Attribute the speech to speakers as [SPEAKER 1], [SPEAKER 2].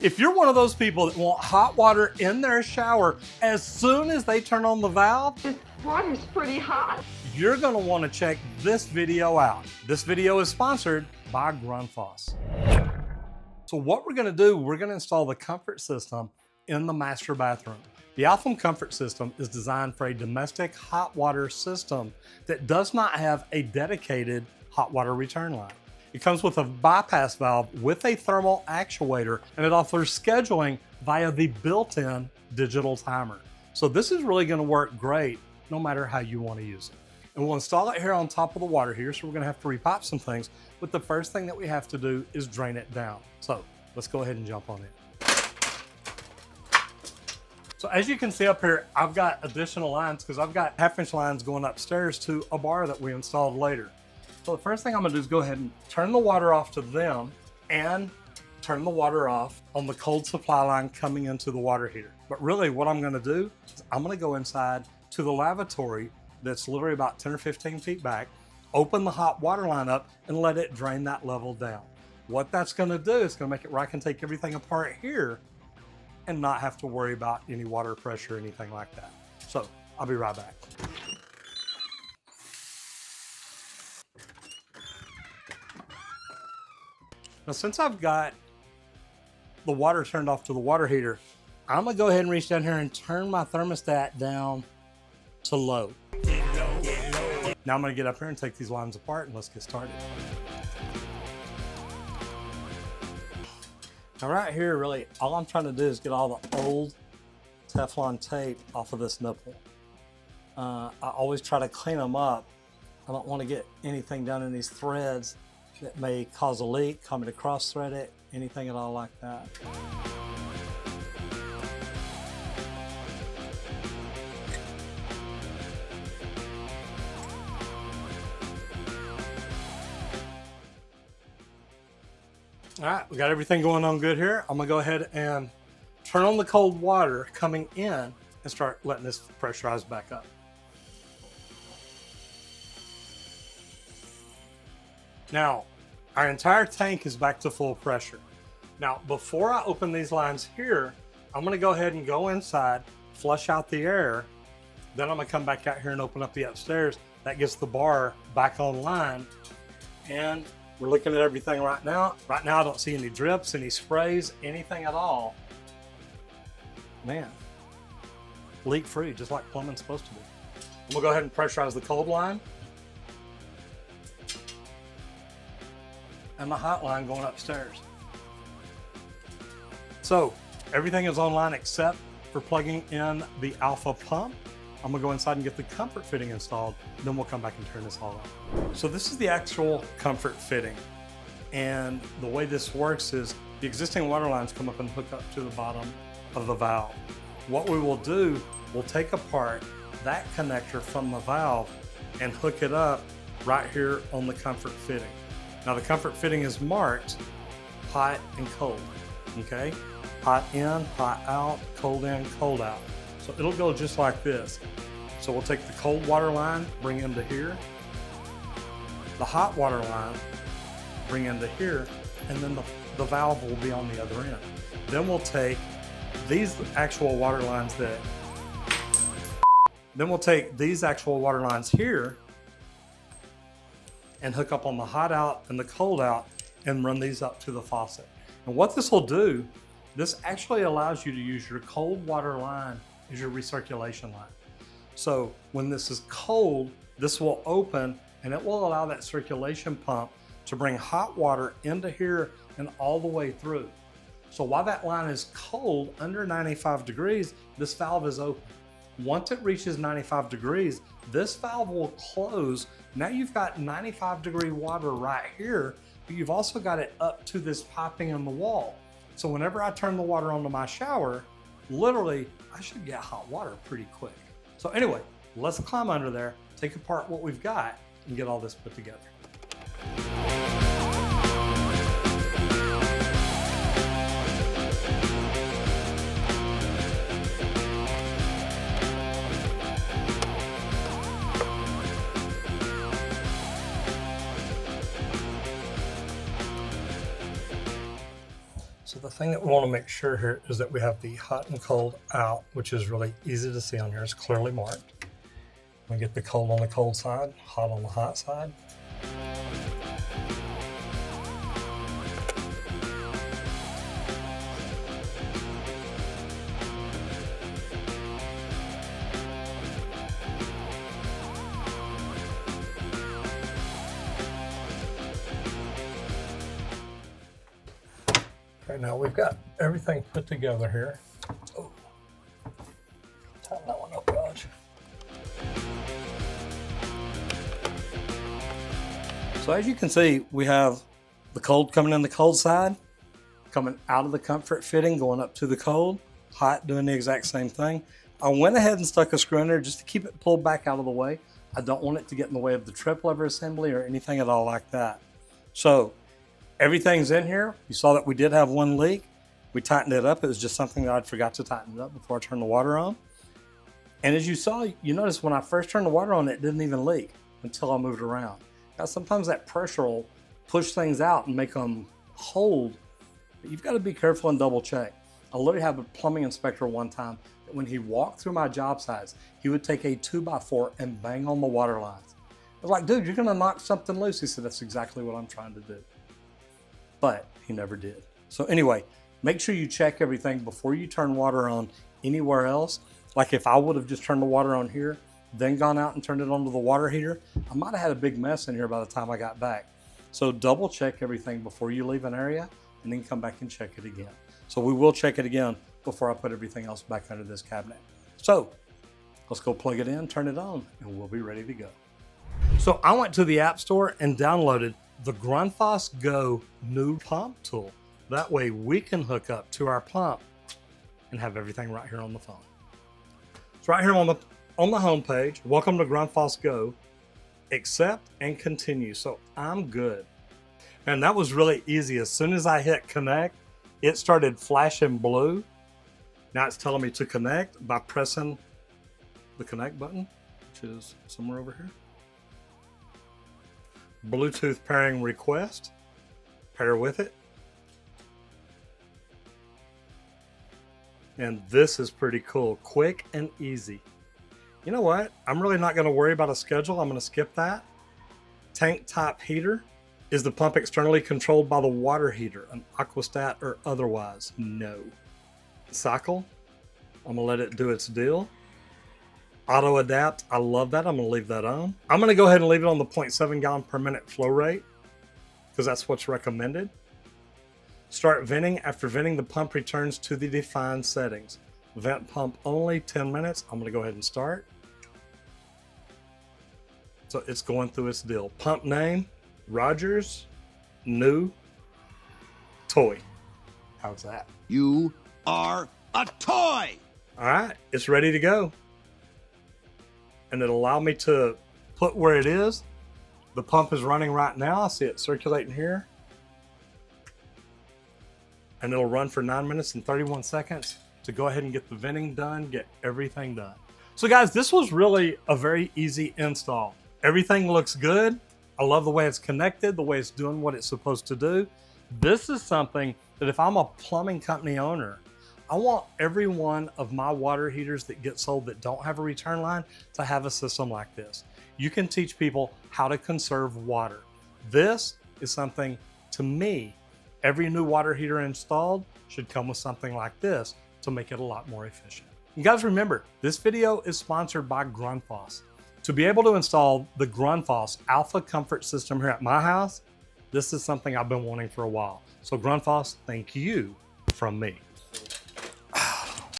[SPEAKER 1] If you're one of those people that want hot water in their shower as soon as they turn on the valve,
[SPEAKER 2] This water's pretty hot.
[SPEAKER 1] you're gonna wanna check this video out. This video is sponsored by Grundfos. So what we're gonna do, we're gonna install the comfort system in the master bathroom. The Alpha Comfort System is designed for a domestic hot water system that does not have a dedicated hot water return line. It comes with a bypass valve with a thermal actuator, and it offers scheduling via the built-in digital timer. So this is really gonna work great no matter how you wanna use it. And we'll install it here on top of the water heater, so we're gonna have to repipe some things, but the first thing that we have to do is drain it down. So let's go ahead and jump on it. So as you can see up here, I've got additional lines because I've got 1/2-inch lines going upstairs to a bar that we installed later. So the first thing I'm gonna do is go ahead and turn the water off to them and turn the water off on the cold supply line coming into the water heater. But really what I'm gonna do is I'm gonna go inside to the lavatory that's literally about 10 or 15 feet back, open the hot water line up and let it drain that level down. What that's gonna do is gonna make it where I can take everything apart here and not have to worry about any water pressure or anything like that. So I'll be right back. Now, since I've got the water turned off to the water heater, I'm gonna go ahead and reach down here and turn my thermostat down to low. Now I'm gonna get up here and take these lines apart and let's get started. Now right here, really, all I'm trying to do is get all the old Teflon tape off of this nipple. I always try to clean them up. I don't want to get anything done in these threads that may cause a leak, cause me to cross thread it, anything at all like that. All right, we got everything going on good here. I'm gonna go ahead and turn on the cold water coming in and start letting this pressurize back up. Now, our entire tank is back to full pressure. Now, before I open these lines here, I'm gonna go ahead and go inside, flush out the air, then I'm gonna come back out here and open up the upstairs. That gets the bar back online, and we're looking at everything right now. Right now, I don't see any drips, any sprays, anything at all. Man, leak-free, just like plumbing's supposed to be. I'm gonna go ahead and pressurize the cold line. And the hot line going upstairs. So everything is online except for plugging in the Alpha pump. I'm gonna go inside and get the comfort fitting installed, then we'll come back and turn this all on. So this is the actual comfort fitting. And the way this works is the existing water lines come up and hook up to the bottom of the valve. What we will do, we'll take apart that connector from the valve and hook it up right here on the comfort fitting. Now the comfort fitting is marked hot and cold, okay? Hot in, hot out, cold in, cold out. So it'll go just like this. So we'll take the cold water line, bring into here, the hot water line, bring into here, and then the valve will be on the other end. Then we'll take these actual water lines here and hook up on the hot out and the cold out and run these up to the faucet. And what this will do, this actually allows you to use your cold water line as your recirculation line. So when this is cold, this will open and it will allow that circulation pump to bring hot water into here and all the way through. So while that line is cold, under 95 degrees, this valve is open. Once it reaches 95 degrees, this valve will close. Now you've got 95-degree water right here, but you've also got it up to this piping in the wall. So whenever I turn the water onto my shower, literally, I should get hot water pretty quick. So anyway, let's climb under there, take apart what we've got, and get all this put together. So the thing that we want to make sure here is that we have the hot and cold out, which is really easy to see on here. It's clearly marked. We get the cold on the cold side, hot on the hot side. Okay, now we've got everything put together here. Oh, tighten that one up, Raj. So as you can see, we have the cold coming in the cold side, coming out of the comfort fitting, going up to the cold, hot doing the exact same thing. I went ahead and stuck a screw in there just to keep it pulled back out of the way. I don't want it to get in the way of the trip lever assembly or anything at all like that. So everything's in here. You saw that we did have one leak. We tightened it up. It was just something that I'd forgot to tighten it up before I turned the water on. And as you saw, you notice when I first turned the water on, it didn't even leak until I moved around. Now, sometimes that pressure will push things out and make them hold, but you've got to be careful and double check. I literally had a plumbing inspector one time that when he walked through my job sites, he would take a 2x4 and bang on the water lines. I was like, dude, you're gonna knock something loose. He said, that's exactly what I'm trying to do. But he never did. So anyway, make sure you check everything before you turn water on anywhere else. Like if I would have just turned the water on here, then gone out and turned it onto the water heater, I might have had a big mess in here by the time I got back. So double check everything before you leave an area and then come back and check it again. So we will check it again before I put everything else back under this cabinet. So let's go plug it in, turn it on, and we'll be ready to go. So I went to the App Store and downloaded the Grundfos Go new pump tool. That way we can hook up to our pump and have everything right here on the phone. It's right here on the home page. Welcome to Grundfos Go. Accept and continue. So I'm good. And that was really easy. As soon as I hit connect, it started flashing blue. Now it's telling me to connect by pressing the connect button, which is somewhere over here. Bluetooth pairing request. Pair with it. And this is pretty cool. Quick and easy. You know what? I'm really not going to worry about a schedule. I'm going to skip that. Tank top heater. Is the pump externally controlled by the water heater, an aquastat or otherwise? No. Cycle. I'm going to let it do its deal. Auto adapt. I love that. I'm going to leave that on. I'm going to go ahead and leave it on the 0.7 gallon per minute flow rate because that's what's recommended. Start venting. After venting, the pump returns to the defined settings. Vent pump only, 10 minutes. I'm going to go ahead and start. So it's going through its deal. Pump name, Rogers, new, toy. How's that?
[SPEAKER 3] You are a toy!
[SPEAKER 1] All right, it's ready to go. And it'll allow me to put where it is. The pump is running right now. I see it circulating here. And it'll run for 9 minutes and 31 seconds to go ahead and get the venting done, get everything done. So guys, this was really a very easy install. Everything looks good. I love the way it's connected, the way it's doing what it's supposed to do. This is something that if I'm a plumbing company owner, I want every one of my water heaters that get sold that don't have a return line to have a system like this. You can teach people how to conserve water. This is something, to me, every new water heater installed should come with something like this to make it a lot more efficient. You guys remember, this video is sponsored by Grundfos. To be able to install the Grundfos Alpha Comfort System here at my house, this is something I've been wanting for a while. So Grundfos, thank you from me.